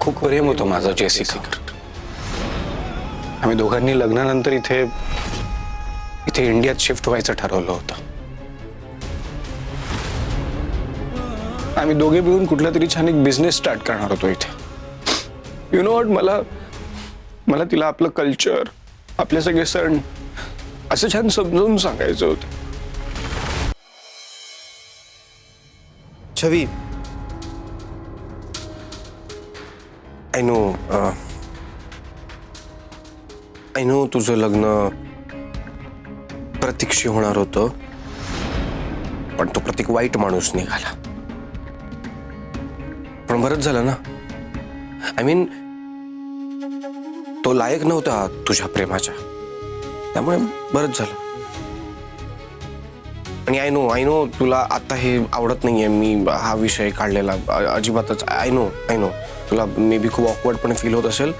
खूप प्रेम होतं माझं जेसिकावर. आम्ही दोघांनी लग्नानंतर इथे इंडियात शिफ्ट व्हायचं ठरवलं होतं. आम्ही दोघे मिळून कुठला तरी छान एक बिझनेस स्टार्ट करणार होतो इथे. यु नो व्हॉट, मला तिला आपलं कल्चर, आपले सगळे सण असं छान समजावून सांगायचं होतं. छवी, आय नो तुझं लग्न प्रतीकशी होणार होतं, पण तो प्रतीक वाईट माणूस निघाला. पण बरंच झालं ना. आय मीन तो लायक नव्हता तुझ्या प्रेमाच्या, त्यामुळे बरंच झालं. आणि आय नो तुला आता हे आवडत नाहीये मी हा विषय काढलेला, अजिबातच. आय नो तुला मे बी खूप ऑकवर्ड पण फील होत असेल,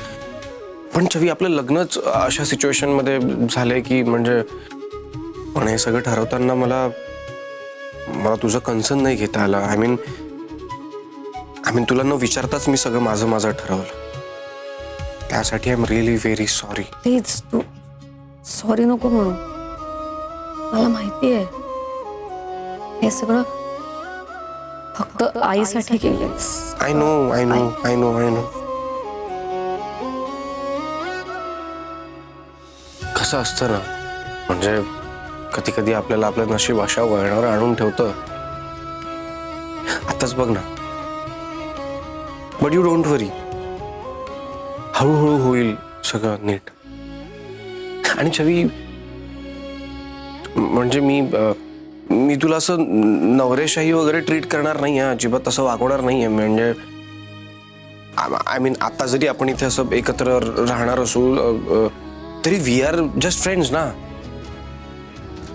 पण छवी आपलं लग्नच अशा सिच्युएशन मध्ये झालंय की म्हणजे पण हे सगळं ठरवताना मला तुझं कन्सर्न नाही घेता आलं. आय मीन तुला न विचारताच मी सगळं माझं ठरवलं. त्यासाठी I am really very sorry. Please तू सॉरी नको म्हणू. मला माहिती आहे हे सगळं फक्त आईसाठी केलंयस. I know. कसं असतं ना, म्हणजे कधी कधी आपल्याला आपलं नशीब अशा वळणावर आणून ठेवतं. आताच बघ ना. बट यू डोंट वरी, हळूहळू होईल सगळं नीट. आणि छवी म्हणजे मी तुला असं नवरेशाही वगैरे ट्रीट करणार नाही आहे, अजिबात तसं वागवणार नाही आहे. म्हणजे आय मीन आता जरी आपण इथे असं एकत्र राहणार असू तरी वी आर जस्ट फ्रेंड्स ना.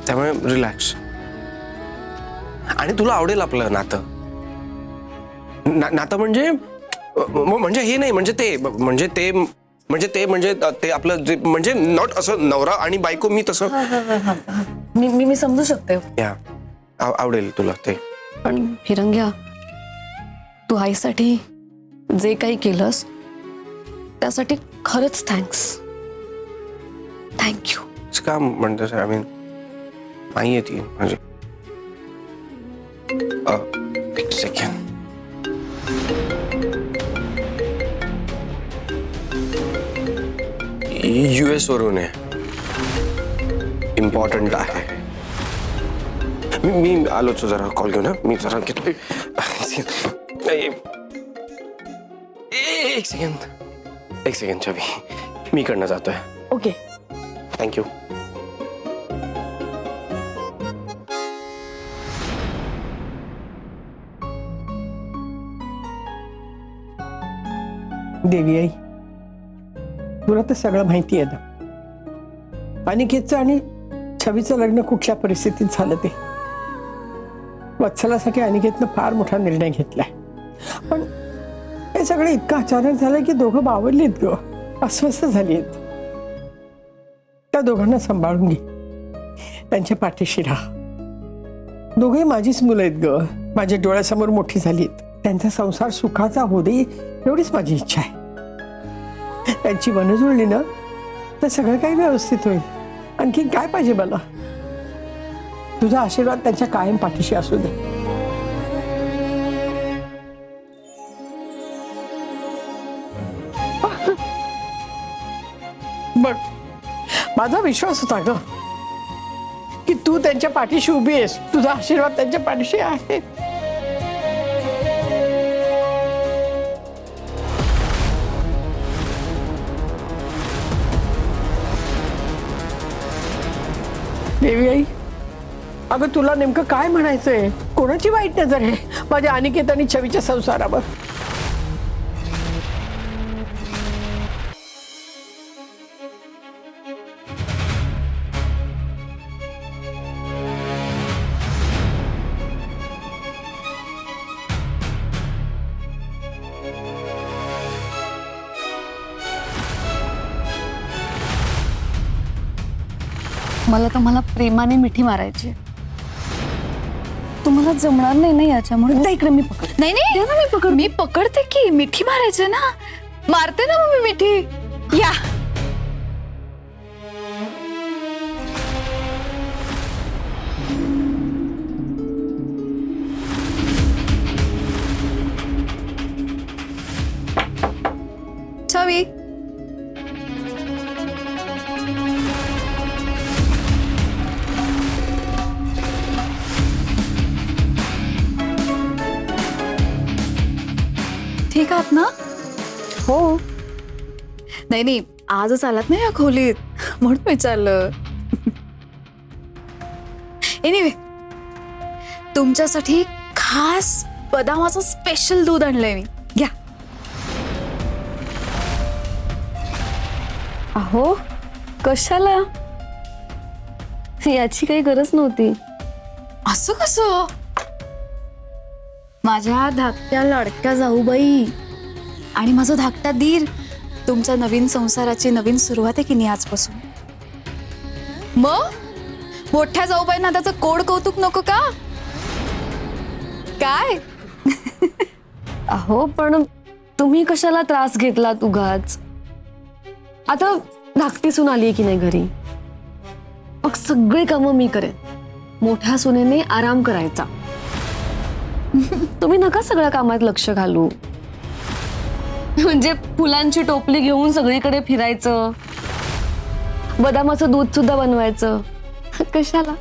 त्यामुळे रिलॅक्स. आणि तुला आवडेल आपलं नातं. नातं म्हणजे हे नाही, म्हणजे ते आपलं म्हणजे नॉट असं नवरा आणि बायको. मी तसं मी समजू शकते. या आवडेल तुला ते. पण फिरंग्या, तू आईसाठी जे काही केलंस त्यासाठी खरंच थँक्यू. का म्हणतेस? आय मीन आई आहे ती म्हणजे. एक सेकंड. US वरून आहे, इम्पॉर्टंट आहे. मी आलोच जरा कॉल घेऊन. मी जरा घेतो. एक सेकंड छवी, मी कडनं जातोय. ओके. थँक्यू. देवी आई, तुला तर सगळं माहिती आहे ना. अनिकेतचं आणि छवीचं लग्न कुठल्या परिस्थितीत झालं ते. वत्सलासाठी अनिकेतनं फार मोठा निर्णय घेतलाय, पण हे सगळं इतकं अचानक झालं की दोघं बावरलीत ग, अस्वस्थ झाली आहेत. त्या दोघांना सांभाळून घे, त्यांच्या पाठीशी राहा. दोघे माझीच मुलं आहेत ग, माझ्या डोळ्यासमोर मोठी झालीत. त्यांचा संसार सुखाचा होऊ दे एवढीच माझी इच्छा आहे. त्यांची मन जुळली ना तर सगळं काही व्यवस्थित होईल. आणखी काय पाहिजे मला? तुझा आशीर्वाद त्यांच्या कायम पाठीशी असू दे. बघ, माझा विश्वास होता ग की तू त्यांच्या पाठीशी उभी आहेस. तुझा आशीर्वाद त्यांच्या पाठीशी आहे. देवी आई, अगं तुला नेमकं काय म्हणायचंय? कोणाची वाईट नजर आहे माझ्या अनिकेत आणि छवीच्या संसारावर? मला तर मला प्रेमाने मिठी मारायची. तू तुम्हाला जमणार नाही ना याच्यामुळे. दे इकडे, मी पकड. नाही नाही मी पकडते की मिठी मारायचे ना. मारते ना मग मी मिठी. या छवी. ठीक आहात ना? हो. नाही नाही आजच आलात ना या खोलीत म्हणून विचारलं. एनिवे तुमच्यासाठी खास बदामाचं स्पेशल दूध आणलंय मी. घ्या. अहो कशाला? याची काही गरज नव्हती. असं कसं? माझ्या धाकट्या लाडक्या जाऊबाई आणि माझा धाकटा दीर तुमच्या नवीन संसाराची नवीन सुरुवात आहे की नाही आजपासून. मग मोठ्या जाऊबाईंना त्याचं कोड कौतुक नको का काय? अहो पण तुम्ही कशाला त्रास घेतला उगाच? आता धाकटी सून आली की नाही घरी, मग सगळी कामं मी करेन. मोठ्या सुनेने आराम करायचा. तुम्ही नका सगळ्या कामात लक्ष घालू. म्हणजे फुलांची टोपली घेऊन सगळीकडे फिरायचं, बदामाचं दूध सुद्धा बनवायचं. कशाला?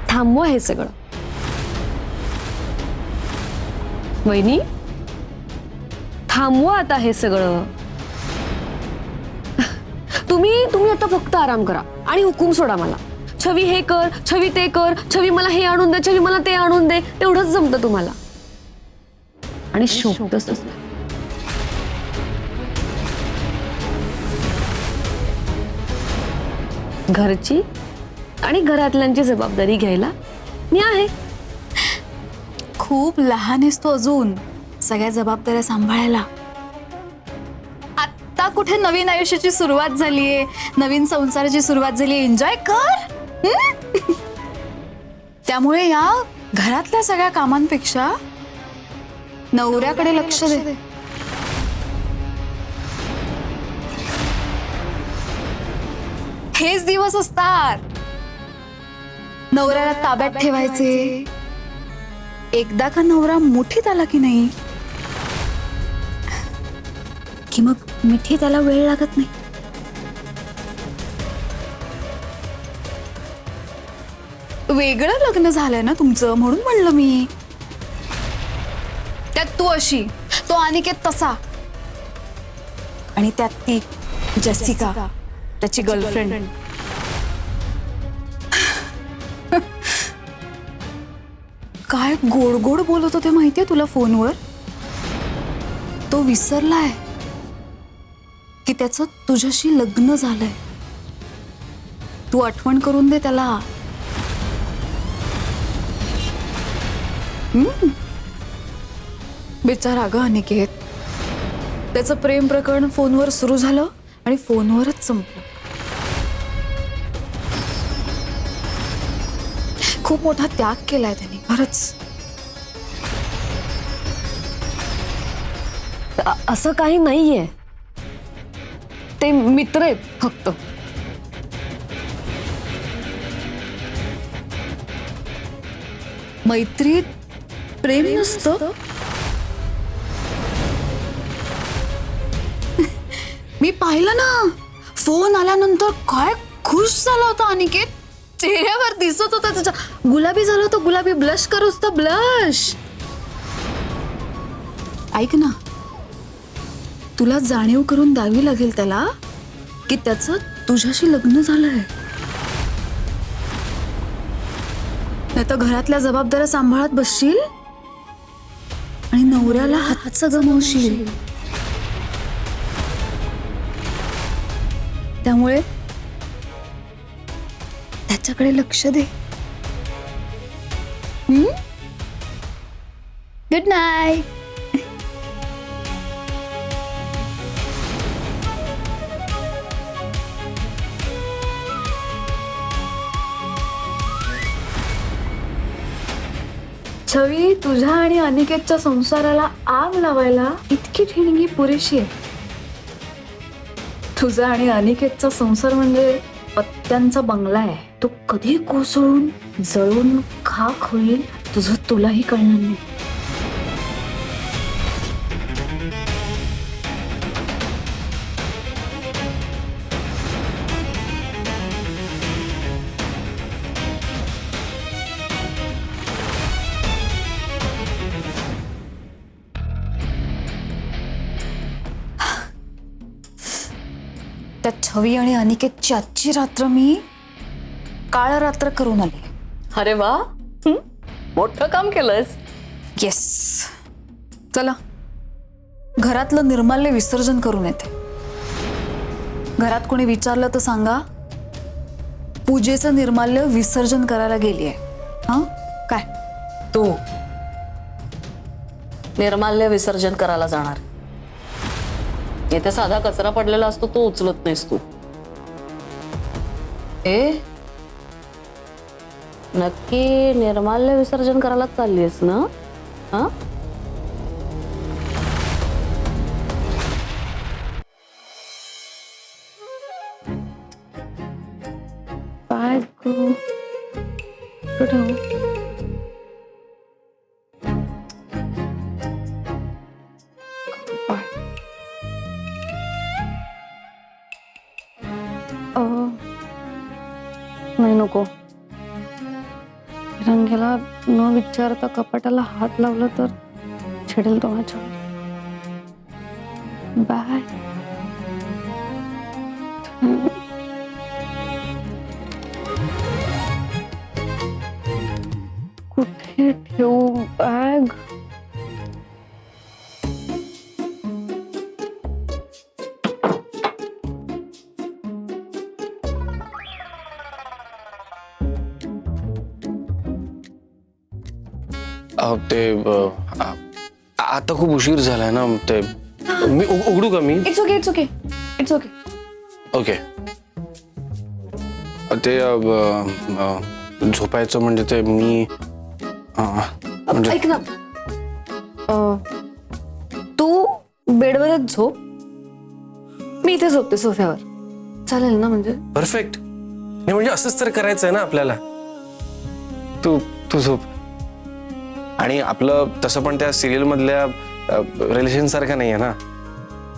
थांबवा हे सगळं. वहिनी थांबवा आता हे सगळं. तुम्ही आता फक्त आराम करा आणि हुकूम सोडा मला. छवी हे कर, छवी ते कर, छवी मला हे आणून दे, छवी मला ते आणून दे. तेवढंच जमतं तुम्हाला आणि शोभतच असतं. घरची आणि घरातल्यांची जबाबदारी घ्यायला मी आहे. खूप लहान आहेस तू अजून सगळ्या जबाबदाऱ्या सांभाळायला. आता कुठे नवीन आयुष्याची सुरुवात झालीये, नवीन संसाराची सुरुवात झाली. एन्जॉय कर. त्यामुळे या घरातल्या सगळ्या कामांपेक्षा नवऱ्याकडे लक्ष दे. हेच दिवस असतात नवऱ्याला ताब्यात ठेवायचे. एकदा का नवरा मुठीत आला की नाही की मग मिठी त्याला वेळ लागत नाही. वेगळं लग्न झालंय ना तुमचं म्हणून म्हणलं मी. त्यात तू अशी, तो अनिकेत तसा, आणि त्यात ती जेसिका त्याची गर्लफ्रेंड. काय गोड गोड बोलत होते माहितीये तुला फोनवर. तो विसरलाय की त्याचं तुझ्याशी लग्न झालंय. तू आठवण करून दे त्याला. बिचारा ग अनिकेत. त्याचं प्रेम प्रकरण फोनवर सुरू झालं आणि फोनवरच संपलं. खूप मोठा त्याग केलाय त्याने खरंच. असं काही नाहीये. ते मित्र आहेत फक्त. मैत्रीत प्रेम नसतं. मी पाहिलं ना फोन आल्यानंतर काय खुश झाला होता अनिकेत. चेहऱ्यावर दिसत होता त्याच्या. गुलाबी झाला होता, गुलाबी. ब्लश करत होता, ब्लश. ऐक ना, तुला जाणीव करून द्यावी लागेल त्याला की त्याचं तुझ्याशी लग्न झालंय. नाही तर घरातल्या जबाबदाऱ्या सांभाळत बसशील आणि नवऱ्याला हातचं गमावशील. त्यामुळे त्याच्याकडे लक्ष दे. Good night. छवी, तुझ्या आणि अनिकेतच्या संसाराला आग लावायला इतकी ठिणगी पुरेशी आहे. तुझा आणि अनिकेतचा संसार म्हणजे पत्त्यांचा बंगला आहे. तो कधी कोसळून जळून खाक होईल तुझं तुलाही कळणार नाही. त्या छवी आणि अनिकेतची आजची रात्र मी काळ रात्र करून आली. अरे वा, मोठं काम केलंस. येस. चला घरातलं निर्माल्य विसर्जन करून येते. घरात कोणी विचारलं तर सांगा पूजेचं निर्माल्य विसर्जन करायला गेलीये. हा काय? तू निर्माल्य विसर्जन करायला जाणार. येथे साधा कचरा पडलेला असतो तो उचलत नाहीस तू. नक्की निर्माल्य विसर्जन करायला चाललीस ना? हा, काय करू? कुठं? नाही नको. रंगेला न विचारता कपाटाला हात लावला तर छेडेल तो माझ्यावर. बाय. कुठे ठेवू बॅग? आता खूप उशीर झालाय ना. ते मी उघडू का मी? It's okay, it's okay, it's okay. Okay. ते झोपायचं म्हणजे ते मी म्हणजे ऐक ना, तू बेडवरच झोप, मी इथे झोपते सोफ्यावर. चालेल ना? म्हणजे परफेक्ट. नाही म्हणजे असंच तर करायचंय ना आपल्याला. तू तू झोप. आणि आपलं तसं पण त्या सिरियल मधल्या रिलेशन सारखं नाहीये ना.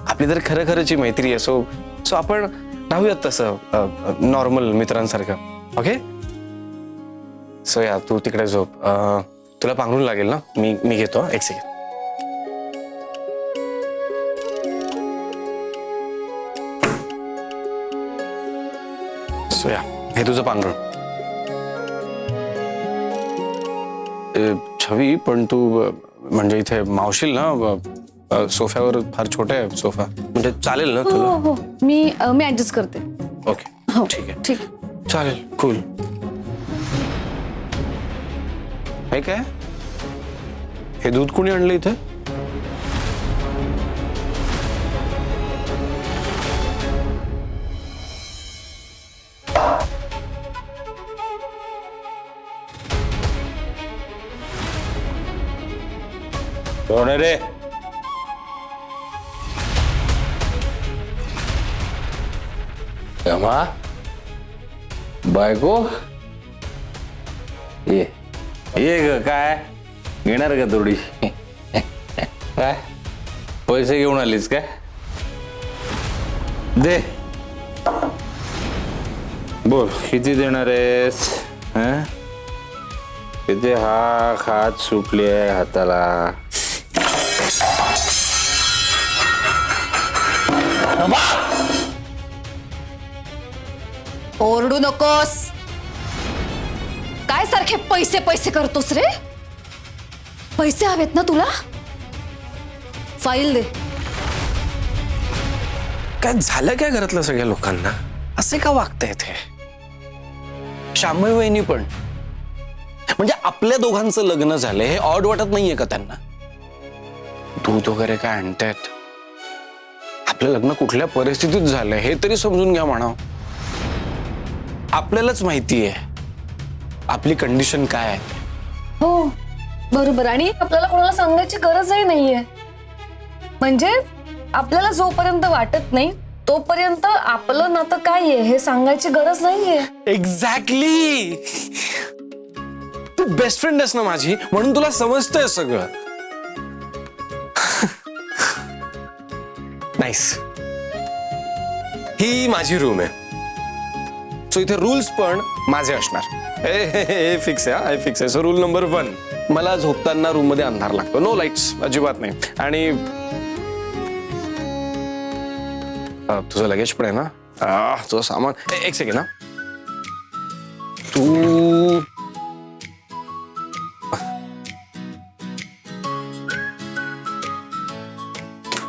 आपली तर खरं खरंची मैत्री आहे. सो सो आपण राहूयात तसं नॉर्मल मित्रांसारखं. ओके. सो या तू तिकडे झोप. तुला पांघरून लागेल ना? मी घेतो. एक सेकंड. सो या हे तुझं पांघरून. छवी, पण तू म्हणजे इथे मावशील ना? सोफ्यावर फार छोटा आहे सोफा. म्हणजे चालेल ना हो तुला? हो, मी ऍडजस्ट करते. ओके. हो ठीक आहे. ठीक. चालेल. कूल. हे काय? हे दूध कोणी आणलं इथे? कोण आहे रे? रमा, बायको, ये ये ग. काय घेणार का थोडी? काय पैसे घेऊन आलीस काय? दे. बोल किती देणार आहेस? हं? किती? हात सुटले हाताला. ओरडू नकोस. काय सारखे पैसे पैसे करतोस रे? पैसे हवेत ना तुला? फाईल दे. काय झालं काय घरातल्या सगळ्या लोकांना? असे का वागतायत हे? शांभवी वहिनी पण म्हणजे आपल्या दोघांचं लग्न झालंय हे ऑड वाटत नाहीये का त्यांना? दूध वगैरे काय आणतायत? आपलं लग्न कुठल्या परिस्थितीत झालंय हे तरी समजून घ्या म्हणा. आपल्यालाच माहिती आहे आपली कंडिशन काय आहे. हो, बरोबर, आणि आपल्याला कोणाला सांगायची गरजही नाहीये. म्हणजे आपल्याला जोपर्यंत वाटत नाही तोपर्यंत आपलं नातं काय आहे हे सांगायची गरज नाहीये. एक्झॅक्टली. तू बेस्ट फ्रेंड आहेस ना माझी, म्हणून तुला समजतंय सगळं. नाईस. ही माझी रूम आहे, सो इथे रूल्स पण माझे असणार. हे फिक्स आहे, हे फिक्स आहे. सो रूल नंबर 1, मला झोपताना रूम मध्ये अंधार लागतो, नो लाईट्स, अजिबात नाही. आणि तुझं लगेज पण आहे ना, तुझं सामान. एक सेकंड ना, तू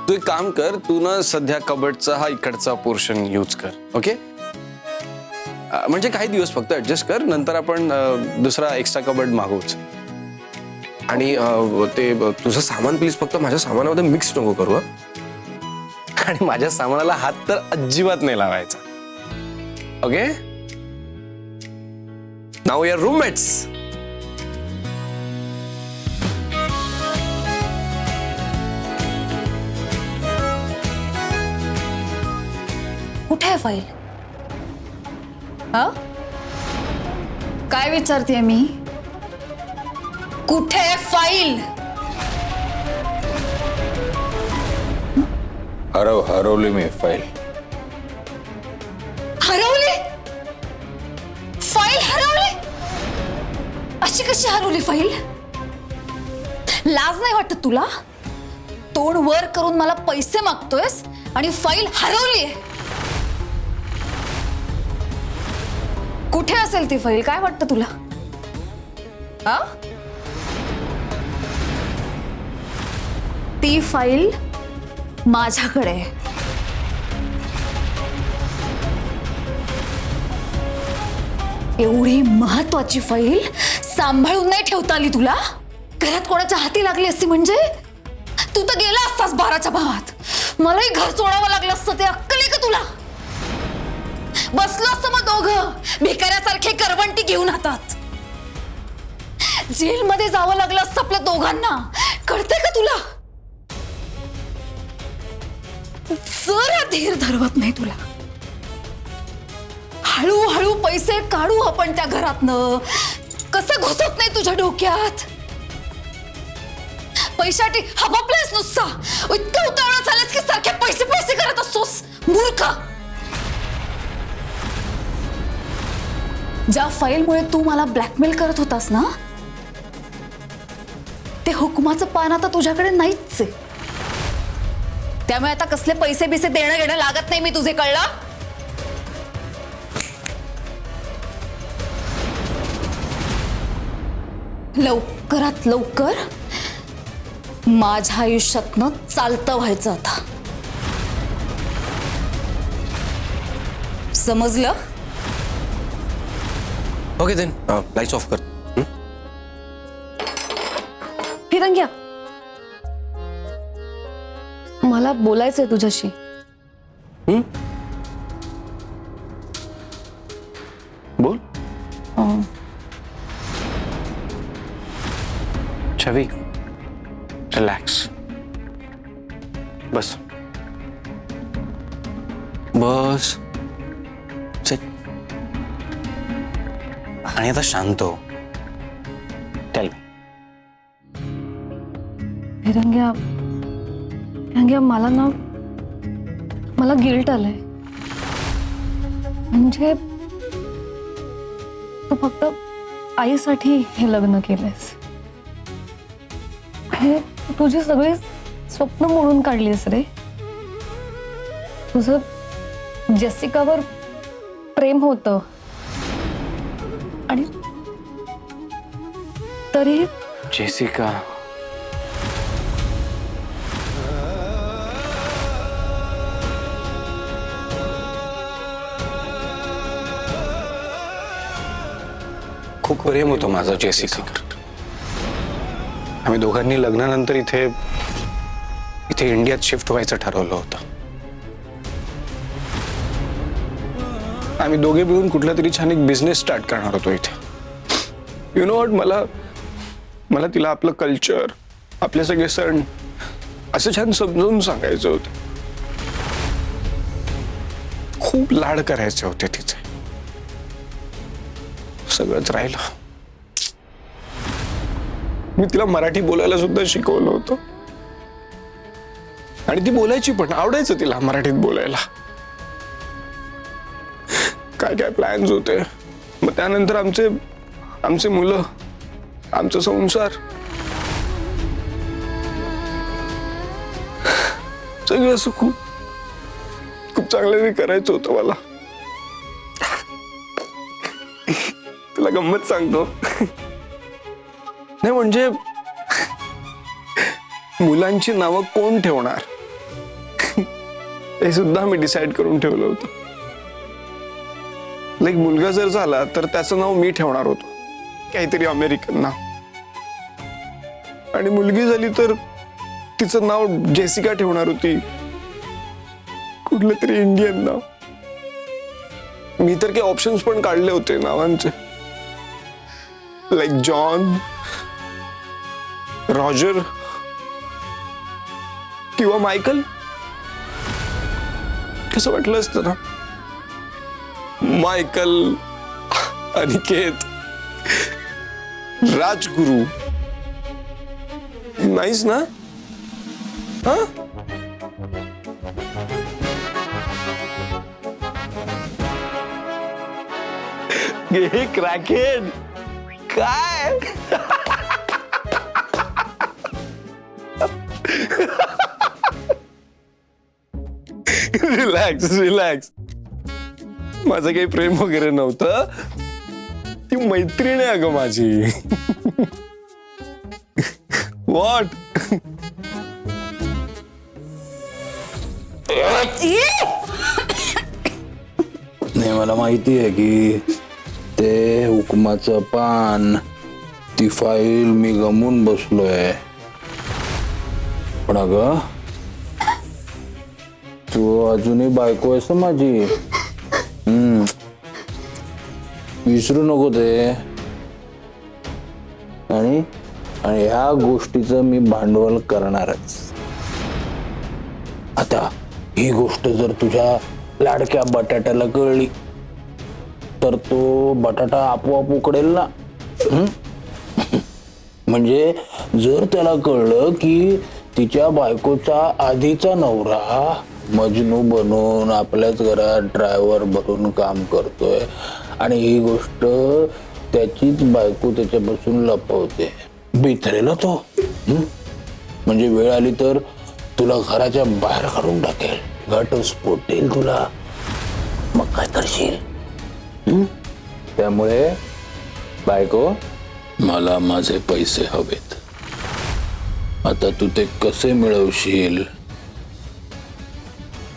तू एक काम कर, तू ना सध्या कबडचा हा इकडचा पोर्शन यूज कर, ओके? म्हणजे काही दिवस फक्त ऍडजस्ट कर, नंतर आपण दुसरा एक्स्ट्रा कबड मागवूच. आणि ते तुझं सामान प्लीज फक्त माझ्या सामानामध्ये मिक्स नको करू हं? आणि माझ्या सामानाला हात तर अजिबात नाही लावायचा, okay? Now we are roommates. कुठे आहे फाईल? हा, काय विचारतेय मी? कुठे आहे फाईल? हरवली मी फाईल. हरवली? फाईल हरवली? अशी कशी हरवली फाईल? लाज नाही वाटत तुला? तोंड वर करून मला पैसे मागतोयस आणि फाईल हरवली? कुठे असेल ती फाईल? काय वाटतं तुला? हा, ती फाईल माझ्याकडे आहे. एवढी महत्वाची फाईल सांभाळून नाही ठेवता आली तुला? घरात कोणाच्या हाती लागली असती म्हणजे तू तर गेला असतास 12च्या भावात. मलाही घर सोडावं लागलं असतं. ते अक्कल आहे का तुला? बसलो असतो मग दोघं भिकाऱ्यासारखे करवंटी घेऊन हातात. जेलमध्ये जावं लागलं असतं आपल्या दोघांना. कळतंय का तुला? जरा धीर धरवत नाही तुला. हळूहळू पैसे काढू आपण त्या घरातनं. कसं घुसत नाही तुझ्या डोक्यात? पैशासाठी हबपलेस नुसता. इतकं उतावळा झालास की सारखे पैसे पैसे करत असतोस. मूर्ख. ज्या फाईलमुळे तू मला ब्लॅकमेल करत होतास ना, ते हुकुमाचं पान आता तुझ्याकडे नाहीच आहे. त्यामुळे आता कसले पैसे बिसे देणं घेणं लागत नाही मी तुझे, कळलं? लवकरात लवकर माझ्या आयुष्यातनं चालतं व्हायचं आता. समजलं? ओके देन, लाईट्स ऑफ कर. फिरंग्या, मला बोलायचंय तुझ्याशी. बोल. छवी, रिलॅक्स. बस बस. Sit. आणि आता शांत हो. Tell me. फिरंग्या, मला गिल्ट आलंय. म्हणजे तू फक्त आईसाठी हे लग्न केलंयस. हे तुझी सगळी स्वप्न मोडून काढलीस रे. तुझं जेसिकावर प्रेम होतं आणि तरी जेसिका. खूप प्रेम होतं माझं जेसिकावर. आम्ही दोघांनी लग्नानंतर इथे इंडियात शिफ्ट व्हायचं ठरवलं होतं. आम्ही दोघे मिळून कुठला तरी छान एक बिझनेस स्टार्ट करणार होतो इथे. यु नो व्हॉट, मला तिला आपलं कल्चर, आपले सगळे सण असं छान समजावून सांगायचं होतं. खूप लाड करायचे होते तिचे. सगळंच राहिलं. मी तिला मराठी बोलायला सुद्धा शिकवलं होतं आणि ती बोलायची पण, आवडायचं तिला मराठीत बोलायला. काय काय प्लॅन्स होते. मग त्यानंतर आमचे मुलं, आमचा संसार, सगळं असं खूप खूप चांगल्याने करायचं होतं मला. तुला गंमत सांगतो. नाही म्हणजे मुलांची नावं कोण ठेवणार हे सुद्धा मी डिसाईड करून ठेवलं होतं. लाईक मुलगा जर झाला तर त्याचं नाव मी ठेवणार होतो, काहीतरी अमेरिकन नाव. आणि मुलगी झाली तर तिचं नाव जेसिका ठेवणार होती, कुठलं तरी इंडियन नाव. मी तर काही ऑप्शन्स पण काढले होते नावांचे, लाईक जॉन, रॉजर किंवा मायकल. कसं वाटलं असतं ना, मायकल, अनिकेत, राजगुरु. नाहीच ना? हा, हे क्रॅकेट काय. Relax relax. माझं काही प्रेम वगैरे नव्हतं, ती मैत्रीण आहे अगं माझी. व्हॉट. नाही, मला माहिती आहे की ते हुकमाचं पान, ती फाईल मी गमून बसलोय. पण अगं तू अजूनही बायको आहेस माझी. विसरू नको ते. आणि ह्या गोष्टीचं मी भांडवल करणारच. आता ही गोष्ट जर तुझ्या लाडक्या बटाट्याला कळली तर तो बटाटा आपोआप उकडेल ना. म्हणजे जर त्याला कळलं की तिच्या बायकोचा आधीचा नवरा मजनू बनून आपल्याच घरात ड्रायव्हर बनून काम करतोय आणि ही गोष्ट त्याचीच बायको त्याच्यापासून लपवते, बिथरेला तो. म्हणजे वेळ आली तर तुला घराच्या बाहेर काढून टाकेल, घटस्फोट देईल तुला. मग काय करशील? त्यामुळे बायको, मला माझे पैसे हवेत. आता तू ते कसे मिळवशील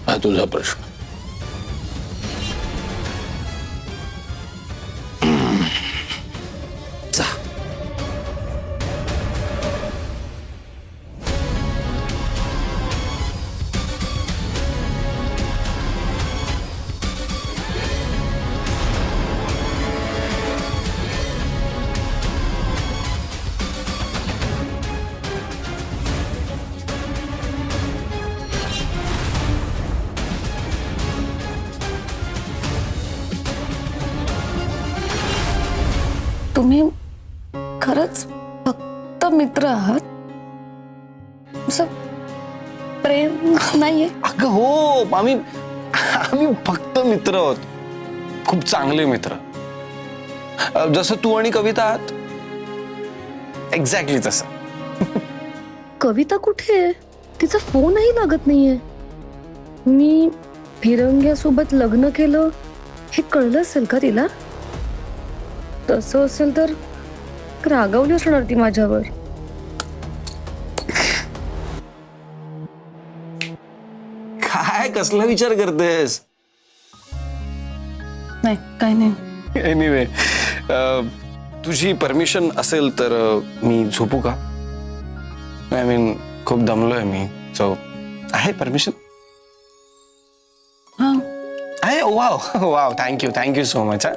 हा तुझा प्रश्न. जा. तुम्ही खरंच फक्त मित्र आहात, असं प्रेम नाहीये? अगं हो, आम्ही फक्त मित्र आहोत, खूप चांगले मित्र. जसं तू आणि कविता आहात, एक्झॅक्टली तसं. कविता कुठे आहे? तिचा फोनही लागत नाहीये. मी फिरंग्यासोबत लग्न केलं हे कळलं असेल का तिला? तसं असेल तर रागावली असणार ती माझ्यावर. काय कसला विचार करतेस? नाही, काय नाही. एनिवे, तुझी परमिशन असेल तर मी झोपू का? आय मीन खूप दमलोय मी. सो आहे परमिशन? हा, आहे. Wow wow, thank you so much.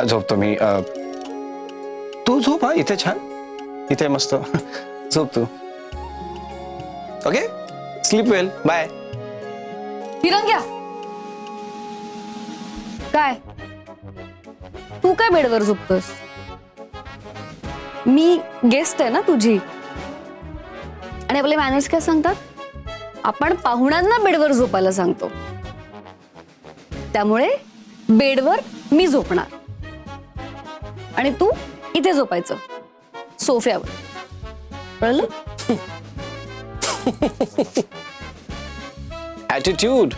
झोपतो मी. तू झोप. हा, इथे छान. इथे मस्त झोप तू. ओके, स्लीप वेल, बाय. तिरंग्या काय तू काय बेडवर झोपतोस? मी गेस्ट आहे ना तुझी, आणि आपले मॅनेज काय सांगतात, आपण पाहुण्यांना बेडवर झोपायला सांगतो. त्यामुळे बेडवर मी झोपणार आणि तू इथे झोपायचं सोफ्यावर, कळलं? ॲटिट्यूड.